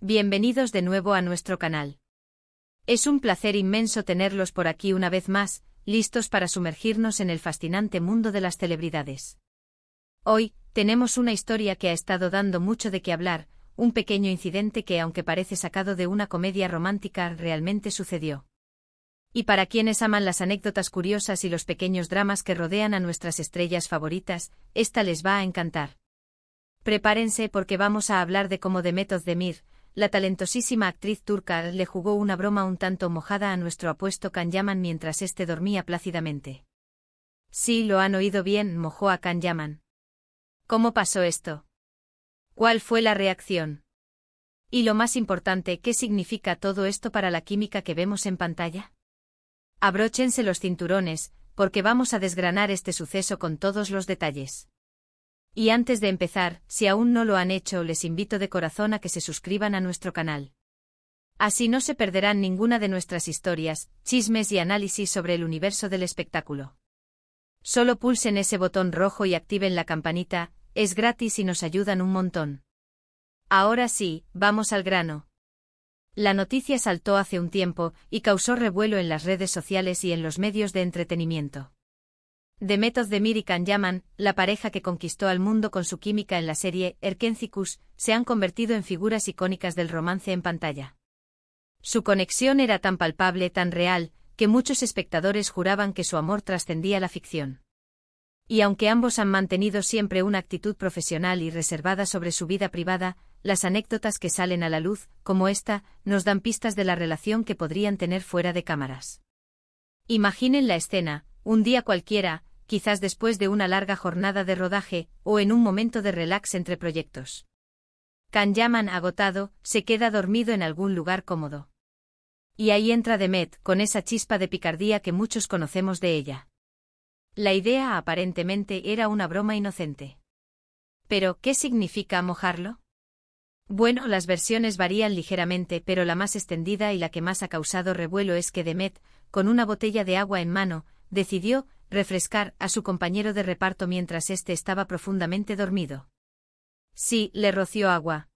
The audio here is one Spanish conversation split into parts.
Bienvenidos de nuevo a nuestro canal. Es un placer inmenso tenerlos por aquí una vez más, listos para sumergirnos en el fascinante mundo de las celebridades. Hoy, tenemos una historia que ha estado dando mucho de qué hablar, un pequeño incidente que, aunque parece sacado de una comedia romántica, realmente sucedió. Y para quienes aman las anécdotas curiosas y los pequeños dramas que rodean a nuestras estrellas favoritas, esta les va a encantar. Prepárense porque vamos a hablar de cómo Demet Özdemir, la talentosísima actriz turca, le jugó una broma un tanto mojada a nuestro apuesto Can Yaman mientras éste dormía plácidamente. Sí, lo han oído bien, mojó a Can Yaman. ¿Cómo pasó esto? ¿Cuál fue la reacción? Y lo más importante, ¿qué significa todo esto para la química que vemos en pantalla? Abróchense los cinturones, porque vamos a desgranar este suceso con todos los detalles. Y antes de empezar, si aún no lo han hecho, les invito de corazón a que se suscriban a nuestro canal. Así no se perderán ninguna de nuestras historias, chismes y análisis sobre el universo del espectáculo. Solo pulsen ese botón rojo y activen la campanita, es gratis y nos ayudan un montón. Ahora sí, vamos al grano. La noticia saltó hace un tiempo y causó revuelo en las redes sociales y en los medios de entretenimiento. Demet Özdemir y Can Yaman, la pareja que conquistó al mundo con su química en la serie Erkenci, se han convertido en figuras icónicas del romance en pantalla. Su conexión era tan palpable, tan real, que muchos espectadores juraban que su amor trascendía la ficción. Y aunque ambos han mantenido siempre una actitud profesional y reservada sobre su vida privada, las anécdotas que salen a la luz, como esta, nos dan pistas de la relación que podrían tener fuera de cámaras. Imaginen la escena. Un día cualquiera, quizás después de una larga jornada de rodaje, o en un momento de relax entre proyectos. Can Yaman, agotado, se queda dormido en algún lugar cómodo. Y ahí entra Demet, con esa chispa de picardía que muchos conocemos de ella. La idea aparentemente era una broma inocente. ¿Pero qué significa mojarlo? Bueno, las versiones varían ligeramente, pero la más extendida y la que más ha causado revuelo es que Demet, con una botella de agua en mano, decidió refrescar a su compañero de reparto mientras éste estaba profundamente dormido. Sí, le roció agua.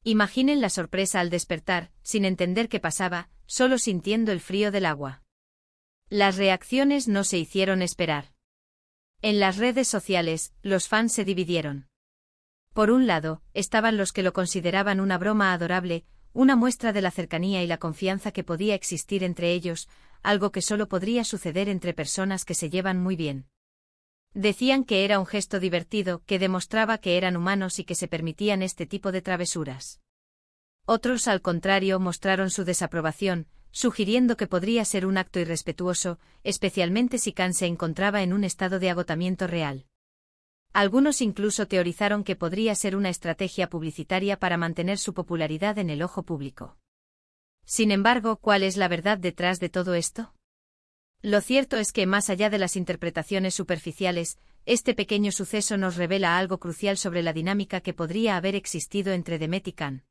Imaginen la sorpresa al despertar, sin entender qué pasaba, solo sintiendo el frío del agua. Las reacciones no se hicieron esperar. En las redes sociales, los fans se dividieron. Por un lado, estaban los que lo consideraban una broma adorable, una muestra de la cercanía y la confianza que podía existir entre ellos, algo que solo podría suceder entre personas que se llevan muy bien. Decían que era un gesto divertido, que demostraba que eran humanos y que se permitían este tipo de travesuras. Otros, al contrario, mostraron su desaprobación, sugiriendo que podría ser un acto irrespetuoso, especialmente si Can se encontraba en un estado de agotamiento real. Algunos incluso teorizaron que podría ser una estrategia publicitaria para mantener su popularidad en el ojo público. Sin embargo, ¿cuál es la verdad detrás de todo esto? Lo cierto es que, más allá de las interpretaciones superficiales, este pequeño suceso nos revela algo crucial sobre la dinámica que podría haber existido entre Demet y Can.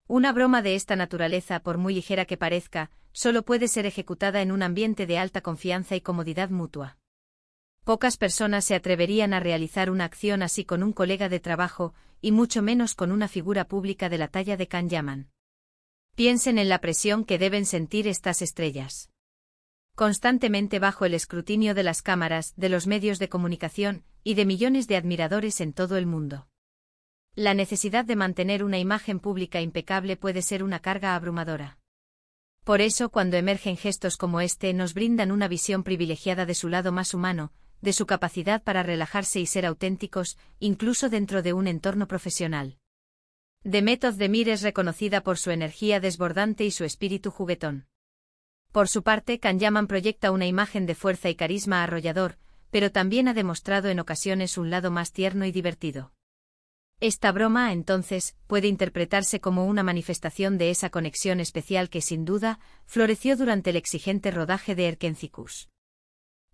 Una broma de esta naturaleza, por muy ligera que parezca, solo puede ser ejecutada en un ambiente de alta confianza y comodidad mutua. Pocas personas se atreverían a realizar una acción así con un colega de trabajo, y mucho menos con una figura pública de la talla de Can Yaman. Piensen en la presión que deben sentir estas estrellas. Constantemente bajo el escrutinio de las cámaras, de los medios de comunicación, y de millones de admiradores en todo el mundo. La necesidad de mantener una imagen pública impecable puede ser una carga abrumadora. Por eso, cuando emergen gestos como este, nos brindan una visión privilegiada de su lado más humano, de su capacidad para relajarse y ser auténticos, incluso dentro de un entorno profesional. Demet Özdemir es reconocida por su energía desbordante y su espíritu juguetón. Por su parte, Can Yaman proyecta una imagen de fuerza y carisma arrollador, pero también ha demostrado en ocasiones un lado más tierno y divertido. Esta broma, entonces, puede interpretarse como una manifestación de esa conexión especial que, sin duda, floreció durante el exigente rodaje de Erkenci.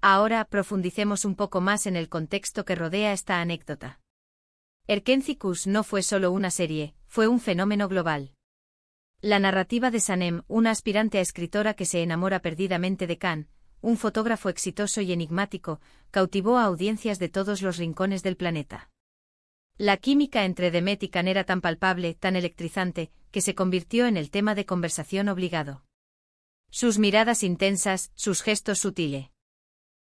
Ahora, profundicemos un poco más en el contexto que rodea esta anécdota. Erkenci no fue solo una serie, fue un fenómeno global. La narrativa de Sanem, una aspirante a escritora que se enamora perdidamente de Can, un fotógrafo exitoso y enigmático, cautivó a audiencias de todos los rincones del planeta. La química entre Demet y Can era tan palpable, tan electrizante, que se convirtió en el tema de conversación obligado. Sus miradas intensas, sus gestos sutiles.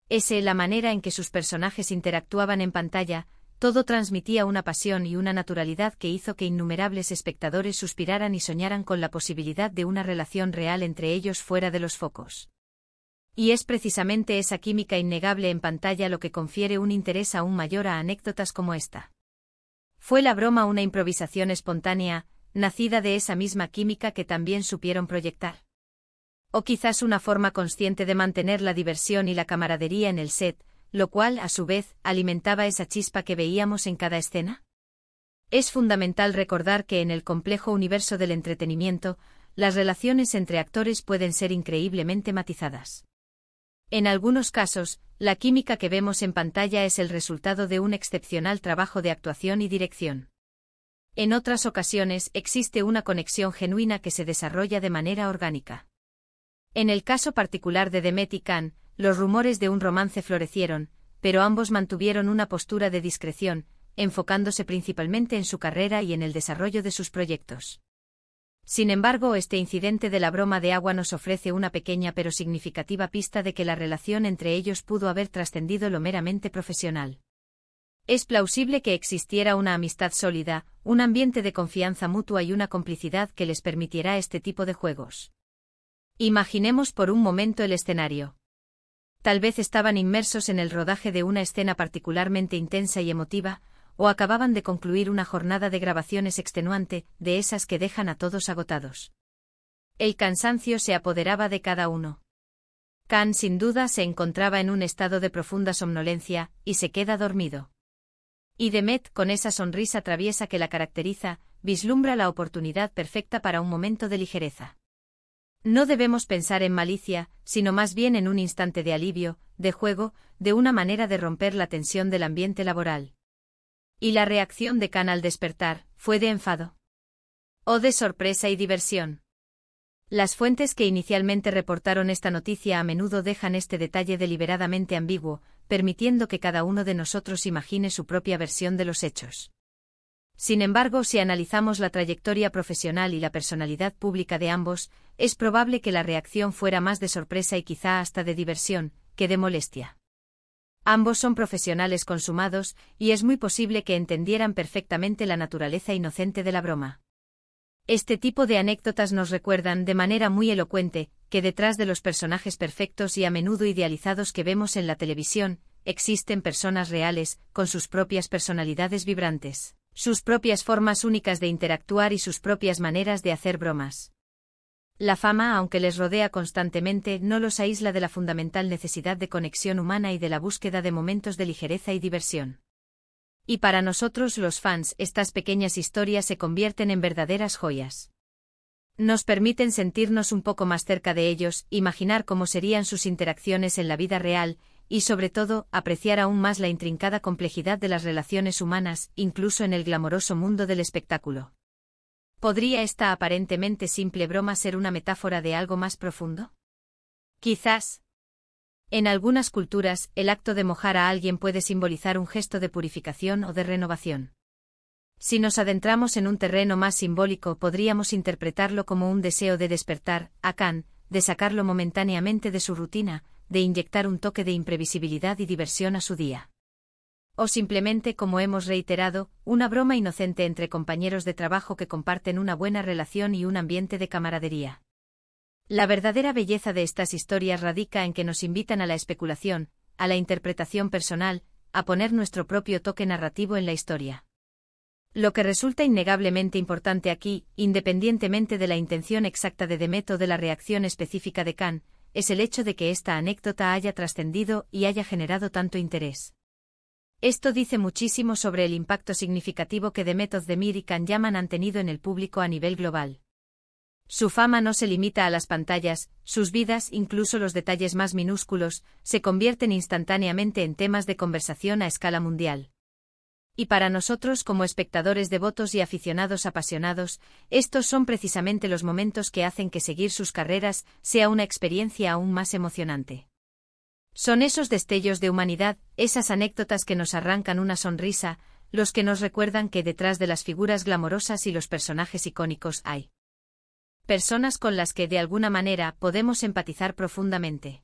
La manera en que sus personajes interactuaban en pantalla, todo transmitía una pasión y una naturalidad que hizo que innumerables espectadores suspiraran y soñaran con la posibilidad de una relación real entre ellos fuera de los focos. Y es precisamente esa química innegable en pantalla lo que confiere un interés aún mayor a anécdotas como esta. ¿Fue la broma una improvisación espontánea, nacida de esa misma química que también supieron proyectar? ¿O quizás una forma consciente de mantener la diversión y la camaradería en el set, lo cual, a su vez, alimentaba esa chispa que veíamos en cada escena? Es fundamental recordar que en el complejo universo del entretenimiento, las relaciones entre actores pueden ser increíblemente matizadas. En algunos casos, la química que vemos en pantalla es el resultado de un excepcional trabajo de actuación y dirección. En otras ocasiones existe una conexión genuina que se desarrolla de manera orgánica. En el caso particular de Demet y Can, los rumores de un romance florecieron, pero ambos mantuvieron una postura de discreción, enfocándose principalmente en su carrera y en el desarrollo de sus proyectos. Sin embargo, este incidente de la broma de agua nos ofrece una pequeña pero significativa pista de que la relación entre ellos pudo haber trascendido lo meramente profesional. Es plausible que existiera una amistad sólida, un ambiente de confianza mutua y una complicidad que les permitiera este tipo de juegos. Imaginemos por un momento el escenario. Tal vez estaban inmersos en el rodaje de una escena particularmente intensa y emotiva, o acababan de concluir una jornada de grabaciones extenuante, de esas que dejan a todos agotados. El cansancio se apoderaba de cada uno. Can sin duda se encontraba en un estado de profunda somnolencia, y se queda dormido. Y Demet, con esa sonrisa traviesa que la caracteriza, vislumbra la oportunidad perfecta para un momento de ligereza. No debemos pensar en malicia, sino más bien en un instante de alivio, de juego, de una manera de romper la tensión del ambiente laboral. ¿Y la reacción de Can al despertar, fue de enfado? ¿O de sorpresa y diversión? Las fuentes que inicialmente reportaron esta noticia a menudo dejan este detalle deliberadamente ambiguo, permitiendo que cada uno de nosotros imagine su propia versión de los hechos. Sin embargo, si analizamos la trayectoria profesional y la personalidad pública de ambos, es probable que la reacción fuera más de sorpresa y quizá hasta de diversión, que de molestia. Ambos son profesionales consumados, y es muy posible que entendieran perfectamente la naturaleza inocente de la broma. Este tipo de anécdotas nos recuerdan de manera muy elocuente, que detrás de los personajes perfectos y a menudo idealizados que vemos en la televisión, existen personas reales, con sus propias personalidades vibrantes, sus propias formas únicas de interactuar y sus propias maneras de hacer bromas. La fama, aunque les rodea constantemente, no los aísla de la fundamental necesidad de conexión humana y de la búsqueda de momentos de ligereza y diversión. Y para nosotros los fans, estas pequeñas historias se convierten en verdaderas joyas. Nos permiten sentirnos un poco más cerca de ellos, imaginar cómo serían sus interacciones en la vida real, y sobre todo, apreciar aún más la intrincada complejidad de las relaciones humanas, incluso en el glamoroso mundo del espectáculo. ¿Podría esta aparentemente simple broma ser una metáfora de algo más profundo? Quizás. En algunas culturas, el acto de mojar a alguien puede simbolizar un gesto de purificación o de renovación. Si nos adentramos en un terreno más simbólico, podríamos interpretarlo como un deseo de despertar a Can, de sacarlo momentáneamente de su rutina, de inyectar un toque de imprevisibilidad y diversión a su día. O simplemente, como hemos reiterado, una broma inocente entre compañeros de trabajo que comparten una buena relación y un ambiente de camaradería. La verdadera belleza de estas historias radica en que nos invitan a la especulación, a la interpretación personal, a poner nuestro propio toque narrativo en la historia. Lo que resulta innegablemente importante aquí, independientemente de la intención exacta de Demet o de la reacción específica de Can, es el hecho de que esta anécdota haya trascendido y haya generado tanto interés. Esto dice muchísimo sobre el impacto significativo que Demet Özdemir y Can Yaman han tenido en el público a nivel global. Su fama no se limita a las pantallas, sus vidas, incluso los detalles más minúsculos, se convierten instantáneamente en temas de conversación a escala mundial. Y para nosotros como espectadores devotos y aficionados apasionados, estos son precisamente los momentos que hacen que seguir sus carreras sea una experiencia aún más emocionante. Son esos destellos de humanidad, esas anécdotas que nos arrancan una sonrisa, los que nos recuerdan que detrás de las figuras glamorosas y los personajes icónicos hay personas con las que de alguna manera podemos empatizar profundamente.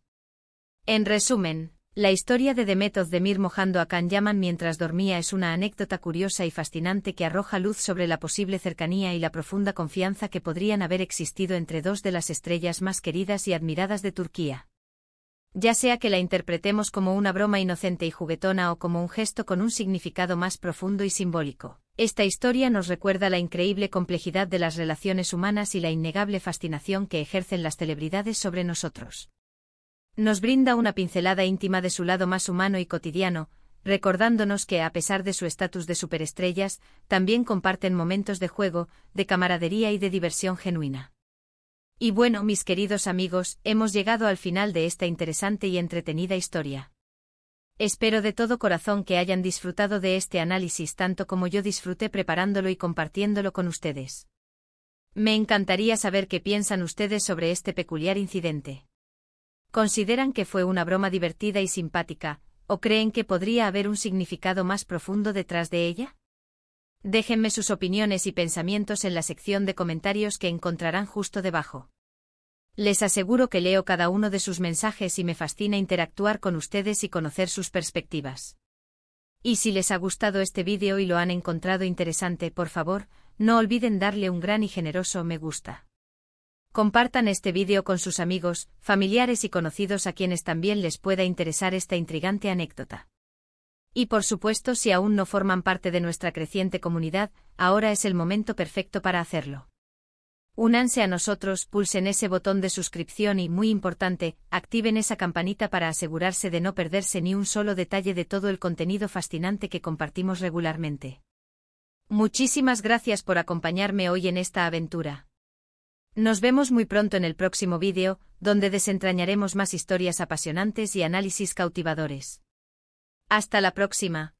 En resumen, la historia de Demet Özdemir mojando a Can Yaman mientras dormía es una anécdota curiosa y fascinante que arroja luz sobre la posible cercanía y la profunda confianza que podrían haber existido entre dos de las estrellas más queridas y admiradas de Turquía. Ya sea que la interpretemos como una broma inocente y juguetona o como un gesto con un significado más profundo y simbólico, esta historia nos recuerda la increíble complejidad de las relaciones humanas y la innegable fascinación que ejercen las celebridades sobre nosotros. Nos brinda una pincelada íntima de su lado más humano y cotidiano, recordándonos que a pesar de su estatus de superestrellas, también comparten momentos de juego, de camaradería y de diversión genuina. Y bueno, mis queridos amigos, hemos llegado al final de esta interesante y entretenida historia. Espero de todo corazón que hayan disfrutado de este análisis tanto como yo disfruté preparándolo y compartiéndolo con ustedes. Me encantaría saber qué piensan ustedes sobre este peculiar incidente. ¿Consideran que fue una broma divertida y simpática, o creen que podría haber un significado más profundo detrás de ella? Déjenme sus opiniones y pensamientos en la sección de comentarios que encontrarán justo debajo. Les aseguro que leo cada uno de sus mensajes y me fascina interactuar con ustedes y conocer sus perspectivas. Y si les ha gustado este vídeo y lo han encontrado interesante, por favor, no olviden darle un gran y generoso me gusta. Compartan este vídeo con sus amigos, familiares y conocidos a quienes también les pueda interesar esta intrigante anécdota. Y por supuesto, si aún no forman parte de nuestra creciente comunidad, ahora es el momento perfecto para hacerlo. Únanse a nosotros, pulsen ese botón de suscripción y, muy importante, activen esa campanita para asegurarse de no perderse ni un solo detalle de todo el contenido fascinante que compartimos regularmente. Muchísimas gracias por acompañarme hoy en esta aventura. Nos vemos muy pronto en el próximo vídeo, donde desentrañaremos más historias apasionantes y análisis cautivadores. Hasta la próxima.